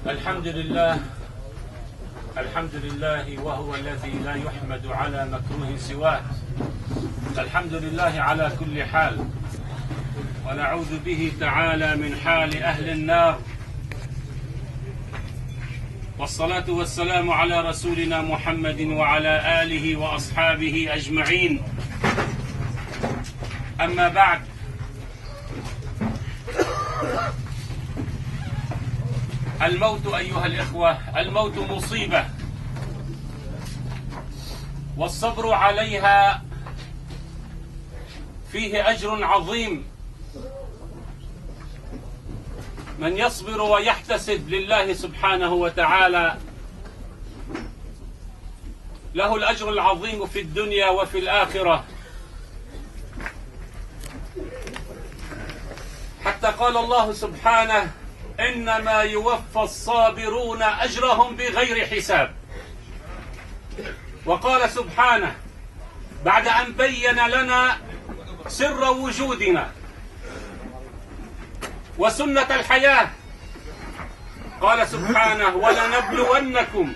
الحمد لله وهو الذي لا يحمد على مكروه سواه. الحمد لله على كل حال، ونعوذ به تعالى من حال أهل النار. والصلاة والسلام على رسولنا محمد وعلى آله وأصحابه أجمعين. أما بعد، الموت أيها الإخوة، الموت مصيبة، والصبر عليها فيه أجر عظيم. من يصبر ويحتسب لله سبحانه وتعالى له الأجر العظيم في الدنيا وفي الآخرة. حتى قال الله سبحانه: إنما يوفى الصابرون أجرهم بغير حساب. وقال سبحانه بعد أن بين لنا سر وجودنا وسنة الحياة، قال سبحانه: ولنبلونكم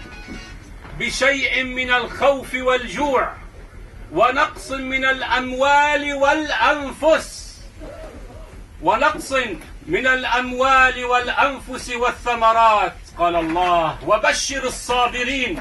بشيء من الخوف والجوع ونقص من الأموال والأنفس والثمرات. قال الله: وبشر الصابرين.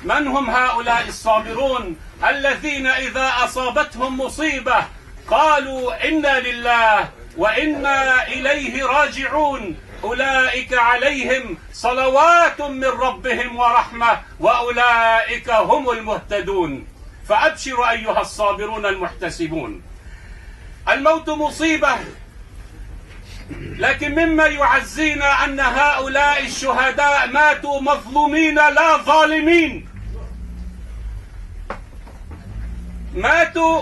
من هم هؤلاء الصابرون؟ الذين إذا أصابتهم مصيبة قالوا إنا لله وإنا إليه راجعون، أولئك عليهم صلوات من ربهم ورحمة وأولئك هم المهتدون. فأبشروا أيها الصابرون المحتسبون. الموت مصيبة، لكن مما يعزينا أن هؤلاء الشهداء ماتوا مظلومين لا ظالمين. ماتوا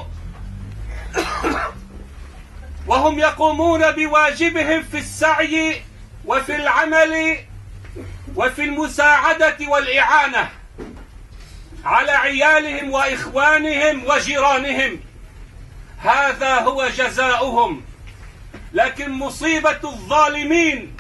وهم يقومون بواجبهم في السعي وفي العمل وفي المساعدة والإعانة على عيالهم وإخوانهم وجيرانهم. هذا هو جزاؤهم. لكن مصيبة الظالمين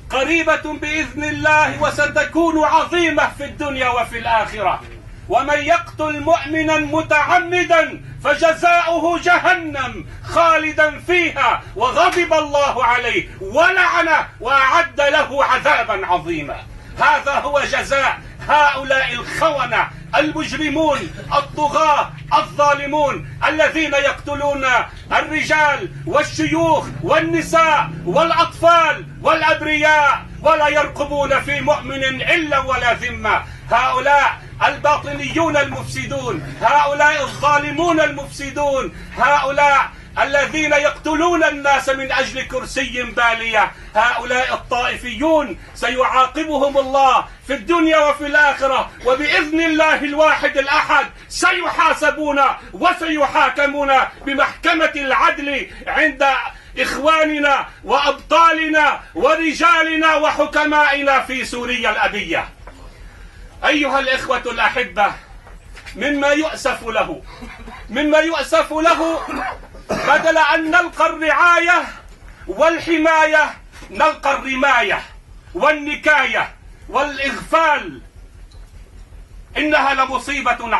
قريبة بإذن الله، وستكون عظيمة في الدنيا وفي الآخرة. ومن يقتل مؤمنا متعمدا فجزاؤه جهنم خالدا فيها وغضب الله عليه ولعنه وأعد له عذابا عظيما. هذا هو جزاء هؤلاء الخونة المجرمون الطغاة الظالمون الذين يقتلون الرجال والشيوخ والنساء والأطفال والأبرياء ولا يرقبون في مؤمن إلا ولا ذمة. هؤلاء الباطنيون المفسدون، هؤلاء الظالمون المفسدون، هؤلاء الذين يقتلون الناس من أجل كرسي بالية، هؤلاء الطائفيون سيعاقبهم الله في الدنيا وفي الآخرة، وبإذن الله الواحد الأحد سيحاسبون وسيحاكمون بمحكمة العدل عند إخواننا وأبطالنا ورجالنا وحكمائنا في سوريا الأبية. أيها الإخوة الأحبة، مما يؤسف له بدل أن نلقى الرعاية والحماية نلقى الرماية والنكاية والإغفال. إنها لمصيبة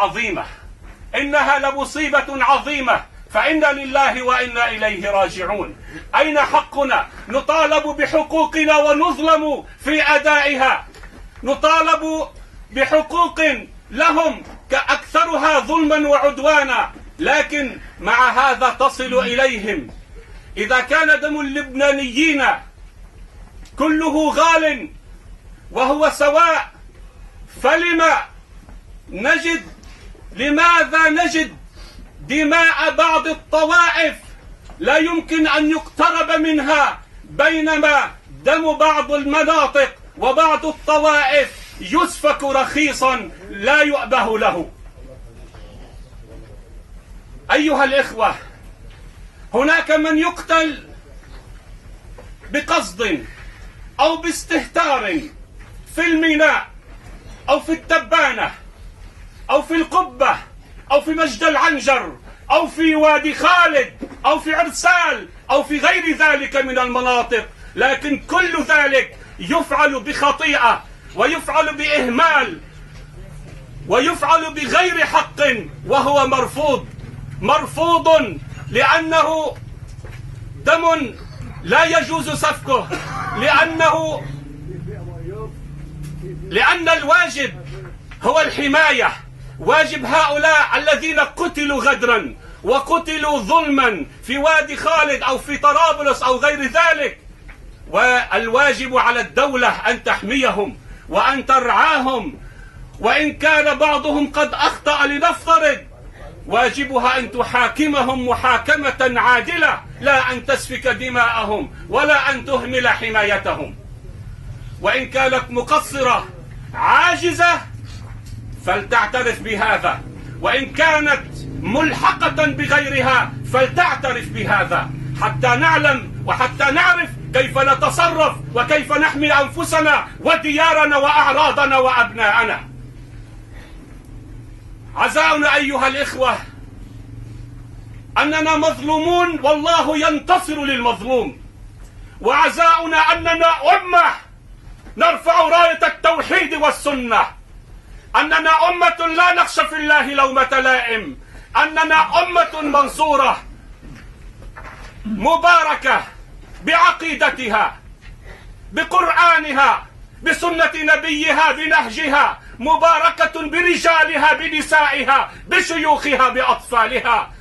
عظيمة، فإنا لله وإنا إليه راجعون. أين حقنا؟ نطالب بحقوقنا ونظلم في أدائها، نطالب بحقوق لهم كأكثرها ظلما وعدوانا، لكن مع هذا تصل إليهم. إذا كان دم اللبنانيين كله غال وهو سواء، لماذا نجد دماء بعض الطوائف لا يمكن أن يقترب منها، بينما دم بعض المناطق وبعض الطوائف يسفك رخيصا لا يؤبه له؟ أيها الإخوة، هناك من يقتل بقصد أو باستهتار في الميناء أو في التبانة أو في القبة أو في مجد العنجر أو في وادي خالد أو في عرسال أو في غير ذلك من المناطق، لكن كل ذلك يفعل بخطيئة ويفعل بإهمال ويفعل بغير حق، وهو مرفوض لأنه دم لا يجوز سفكه، لأن الواجب هو الحماية. واجب هؤلاء الذين قتلوا غدرا وقتلوا ظلما في وادي خالد أو في طرابلس أو غير ذلك، والواجب على الدولة أن تحميهم وأن ترعاهم، وإن كان بعضهم قد أخطأ لنفترض، واجبها أن تحاكمهم محاكمة عادلة، لا أن تسفك دماءهم ولا أن تهمل حمايتهم. وإن كانت مقصرة عاجزة فلتعترف بهذا، وإن كانت ملحقة بغيرها فلتعترف بهذا، حتى نعلم وحتى نعرف كيف نتصرف وكيف نحمي أنفسنا وديارنا وأعراضنا وأبناءنا. عزاؤنا أيها الإخوة أننا مظلومون والله ينتصر للمظلوم، وعزاؤنا أننا أمة نرفع راية التوحيد والسنة، أننا أمة لا نخشى في الله لومة لائم، أننا أمة منصورة مباركة بعقيدتها بقرآنها بسنة نبيها بنهجها، مباركة برجالها بنسائها بشيوخها بأطفالها.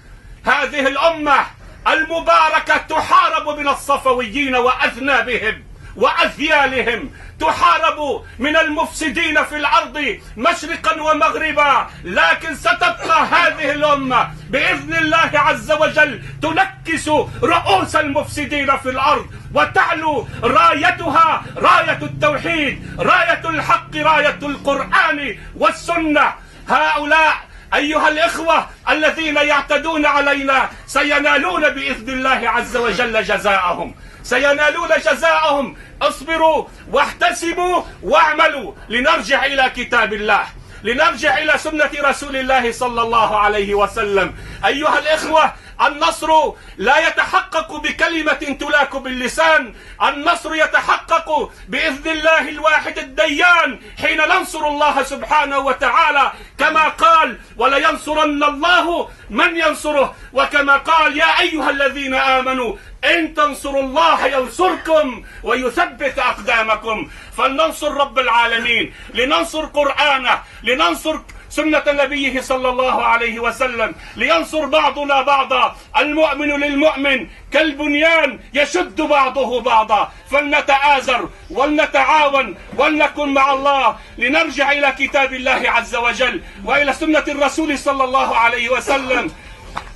هذه الأمة المباركة تحارب من الصفويين وأذنابهم وأذيالهم، تحارب من المفسدين في الأرض مشرقا ومغربا، لكن ستبقى هذه الأمة بإذن الله عز وجل تنكس رؤوس المفسدين في الأرض، وتعلو رايتها راية التوحيد، راية الحق، راية القرآن والسنة. هؤلاء أيها الإخوة الذين يعتدون علينا سينالون بإذن الله عز وجل جزاءهم، سينالون جزاءهم. اصبروا واحتسبوا واعملوا لنرجع إلى كتاب الله، لنرجع إلى سنة رسول الله صلى الله عليه وسلم. أيها الإخوة النصر لا يتحقق بكلمة تلاك باللسان، النصر يتحقق بإذن الله الواحد الديان حين ننصر الله سبحانه وتعالى، كما قال ولينصرن الله من ينصره، وكما قال يا أيها الذين آمنوا إن تنصروا الله ينصركم ويثبت أقدامكم. فلننصر رب العالمين، لننصر قرآنه، لننصر سنة نبيه صلى الله عليه وسلم، لينصر بعضنا بعضا، المؤمن للمؤمن كالبنيان يشد بعضه بعضا. فلنتآزر ولنتعاون ولنكن مع الله، لنرجع إلى كتاب الله عز وجل وإلى سنة الرسول صلى الله عليه وسلم.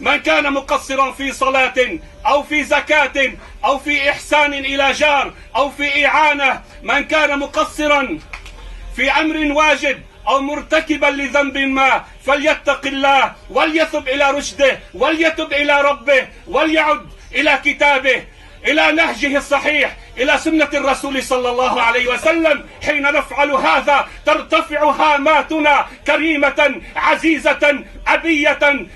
من كان مقصرا في صلاة أو في زكاة أو في إحسان إلى جار أو في إعانة، من كان مقصرا في أمر واجب أو مرتكبا لذنب ما فليتق الله وليثب إلى رشده وليتب إلى ربه وليعد إلى كتابه، إلى نهجه الصحيح، إلى سنة الرسول صلى الله عليه وسلم. حين نفعل هذا ترتفع هاماتنا كريمة عزيزة أبية.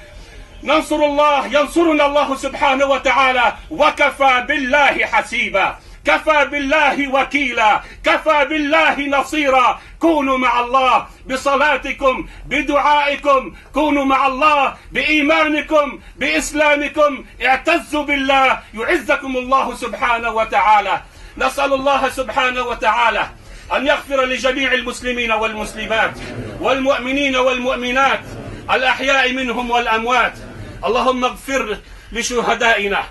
ننصر الله، ينصرنا الله سبحانه وتعالى، وكفى بالله حسيبا، كفى بالله وكيلا، كفى بالله نصيرا. كونوا مع الله بصلاتكم بدعائكم، كونوا مع الله بإيمانكم بإسلامكم، اعتزوا بالله يعزكم الله سبحانه وتعالى. نسأل الله سبحانه وتعالى أن يغفر لجميع المسلمين والمسلمات والمؤمنين والمؤمنات الأحياء منهم والأموات. اللهم اغفر لشهدائنا،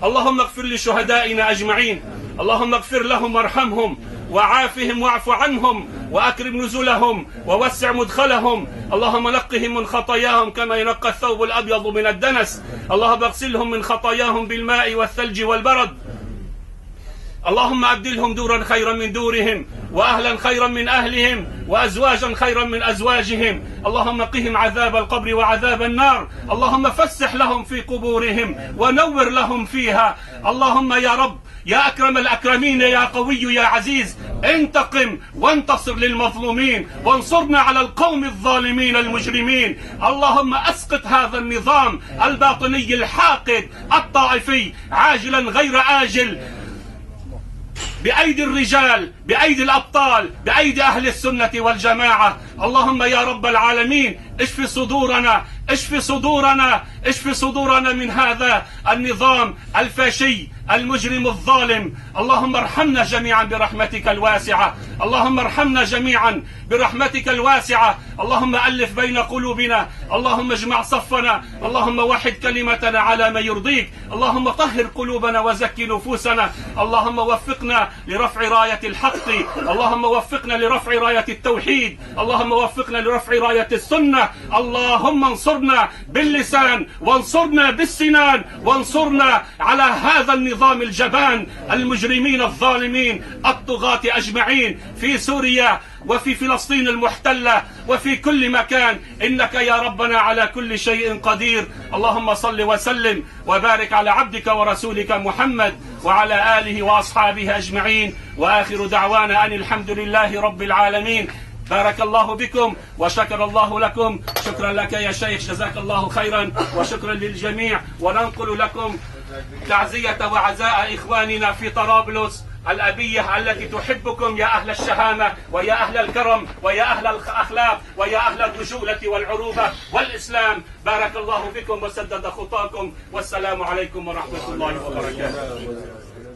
اللهم اغفر لشهدائنا أجمعين، اللهم اغفر لهم وارحمهم وعافهم واعف عنهم وأكرم نزلهم ووسع مدخلهم. اللهم نقهم من خطاياهم كما ينقى الثوب الأبيض من الدنس. اللهم اغسلهم من خطاياهم بالماء والثلج والبرد. اللهم أبدلهم دورا خيرا من دورهم، وأهلا خيرا من أهلهم، وأزواجا خيرا من أزواجهم. اللهم قهم عذاب القبر وعذاب النار. اللهم فسح لهم في قبورهم ونور لهم فيها. اللهم يا رب يا أكرم الأكرمين يا قوي يا عزيز، انتقم وانتصر للمظلومين وانصرنا على القوم الظالمين المجرمين. اللهم أسقط هذا النظام الباطني الحاقد الطائفي عاجلا غير آجل. بأيدي الرجال، بأيدي الأبطال، بأيدي أهل السنة والجماعة. اللهم يا رب العالمين اشف صدورنا، اشف صدورنا، اشف صدورنا من هذا النظام الفاشي المجرم الظالم. اللهم ارحمنا جميعا برحمتك الواسعة، اللهم ارحمنا جميعا برحمتك الواسعة. اللهم ألف بين قلوبنا، اللهم اجمع صفنا، اللهم وحد كلمتنا على ما يرضيك. اللهم طهر قلوبنا وزكي نفوسنا. اللهم وفقنا لرفع راية الحق، اللهم وفقنا لرفع راية التوحيد، اللهم وفقنا لرفع راية السنة. اللهم انصرنا باللسان، وانصرنا بالسنان، وانصرنا على هذا النظام الجبان، المجرمين الظالمين الطغاة أجمعين في سوريا وفي فلسطين المحتلة وفي كل مكان. إنك يا ربنا على كل شيء قدير. اللهم صل وسلم وبارك على عبدك ورسولك محمد وعلى آله وأصحابه أجمعين، وآخر دعوانا أن الحمد لله رب العالمين. بارك الله بكم وشكر الله لكم. شكرا لك يا شيخ، جزاك الله خيرا، وشكرا للجميع. وننقل لكم تعزية وعزاء إخواننا في طرابلس الأبية التي تحبكم يا أهل الشهامة ويا أهل الكرم ويا أهل الأخلاق ويا أهل الرجولة والعروبة والإسلام. بارك الله بكم وسدد خطاكم، والسلام عليكم ورحمة الله وبركاته.